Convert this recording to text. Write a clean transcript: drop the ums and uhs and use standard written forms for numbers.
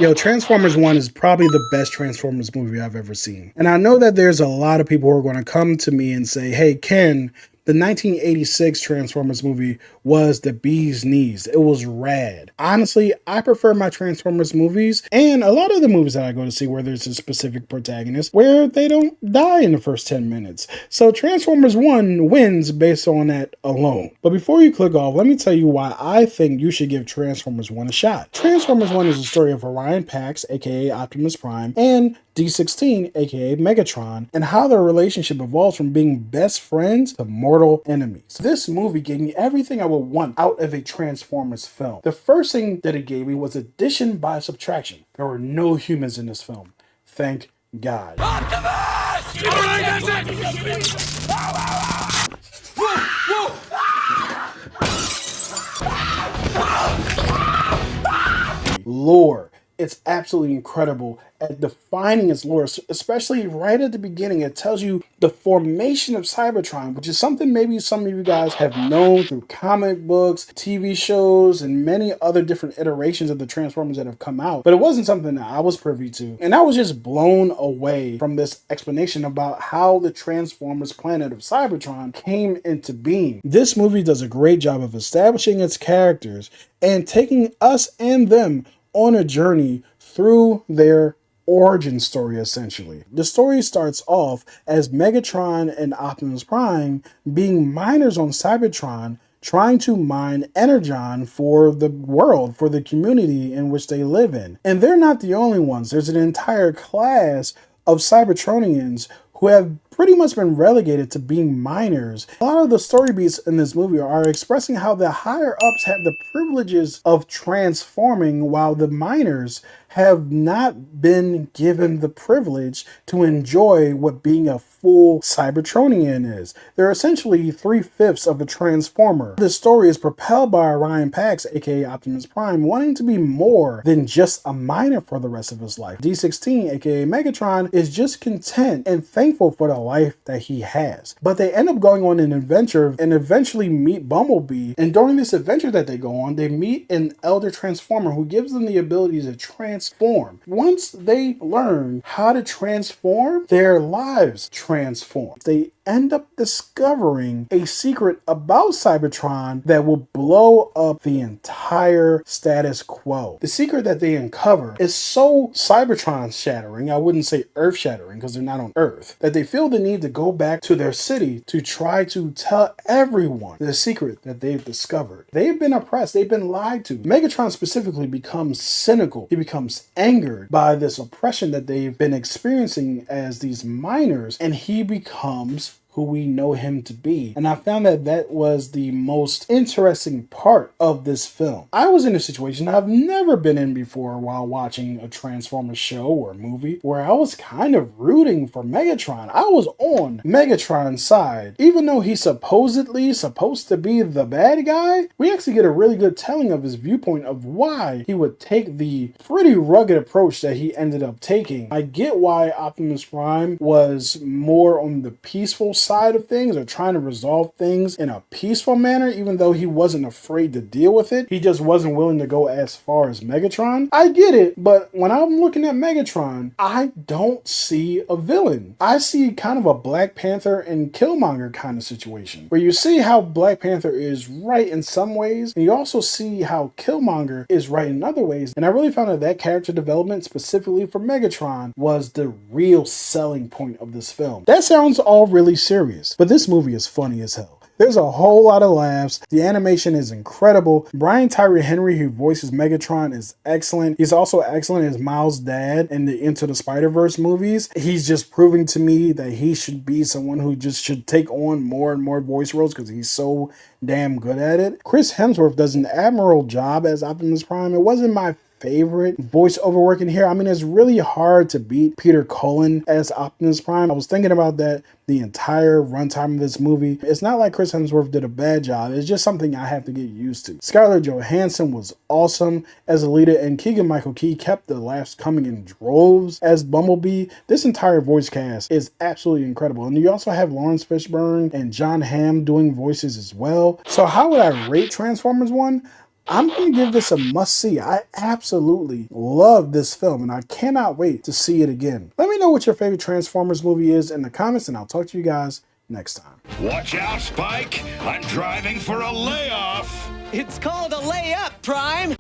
Yo, Transformers 1 is probably the best Transformers movie I've ever seen. And I know that there's a lot of people who are going to come to me and say, hey, Ken, the 1986 Transformers movie was the bee's knees. It was rad. Honestly, I prefer my Transformers movies and a lot of the movies that I go to see where there's a specific protagonist where they don't die in the first 10 minutes. So Transformers 1 wins based on that alone. But before you click off, let me tell you why I think you should give Transformers 1 a shot. Transformers 1 is the story of Orion Pax, aka Optimus Prime, and D16, aka Megatron, and how their relationship evolves from being best friends to mortal enemies. This movie gave me everything I would want out of a Transformers film. The first thing that it gave me was addition by subtraction. There were no humans in this film. Thank God. Optimus! All right, that's it! Whoa, whoa! Lore. It's absolutely incredible at defining its lore, especially right at the beginning. It tells you the formation of Cybertron, which is something maybe some of you guys have known through comic books, TV shows, and many other different iterations of the Transformers that have come out. But it wasn't something that I was privy to. And I was just blown away from this explanation about how the Transformers planet of Cybertron came into being. This movie does a great job of establishing its characters and taking us and them on a journey through their origin story, essentially. The story starts off as Megatron and Optimus Prime being miners on Cybertron, trying to mine energon for the world, for the community in which they live in. And they're not the only ones. There's an entire class of Cybertronians who have pretty much been relegated to being miners. A lot of the story beats in this movie are expressing how the higher ups have the privileges of transforming while the miners have not been given the privilege to enjoy what being a full Cybertronian is. They're essentially 3/5 of a Transformer. This story is propelled by Orion Pax, aka Optimus Prime, wanting to be more than just a miner for the rest of his life. D16, aka Megatron, is just content and thankful for the life that he has. But they end up going on an adventure and eventually meet Bumblebee. And during this adventure that they go on, they meet an elder Transformer who gives them the ability to transform. Once they learn how to transform, their lives transform. They end up discovering a secret about Cybertron that will blow up the entire status quo. The secret that they uncover is so Cybertron shattering, I wouldn't say earth shattering because they're not on Earth, that they feel the need to go back to their city to try to tell everyone the secret that they've discovered. They've been oppressed, they've been lied to. Megatron specifically becomes cynical. He becomes angered by this oppression that they've been experiencing as these miners, and he becomes who we know him to be. And I found that that was the most interesting part of this film. I was in a situation I've never been in before while watching a Transformers show or movie where I was kind of rooting for Megatron. I was on Megatron's side. Even though he's supposedly supposed to be the bad guy, we actually get a really good telling of his viewpoint of why he would take the pretty rugged approach that he ended up taking. I get why Optimus Prime was more on the peaceful side of things or trying to resolve things in a peaceful manner, even though he wasn't afraid to deal with it. He just wasn't willing to go as far as Megatron. I get it, but when I'm looking at Megatron, I don't see a villain. I see kind of a Black Panther and Killmonger kind of situation, where you see how Black Panther is right in some ways, and you also see how Killmonger is right in other ways. And I really found that that character development, specifically for Megatron, was the real selling point of this film. That sounds all really serious, but this movie is funny as hell. There's a whole lot of laughs. The animation is incredible. Brian Tyree Henry, who voices Megatron, is excellent. He's also excellent as Miles' dad in the Into the Spider-Verse movies. He's just proving to me that he should be someone who just should take on more and more voice roles because he's so damn good at it. Chris Hemsworth does an admirable job as Optimus Prime. It wasn't my favorite voiceover work in here. I mean, it's really hard to beat Peter Cullen as Optimus Prime. I was thinking about that the entire runtime of this movie. It's not like Chris Hemsworth did a bad job. It's just something I have to get used to. Scarlett Johansson was awesome as a leader, and Keegan Michael Key kept the laughs coming in droves as Bumblebee. This entire voice cast is absolutely incredible. And you also have Lawrence Fishburne and John Hamm doing voices as well. So how would I rate Transformers 1? I'm going to give this a must-see. I absolutely love this film, and I cannot wait to see it again. Let me know what your favorite Transformers movie is in the comments, and I'll talk to you guys next time. Watch out, Spike. I'm driving for a layoff. It's called a layup, Prime.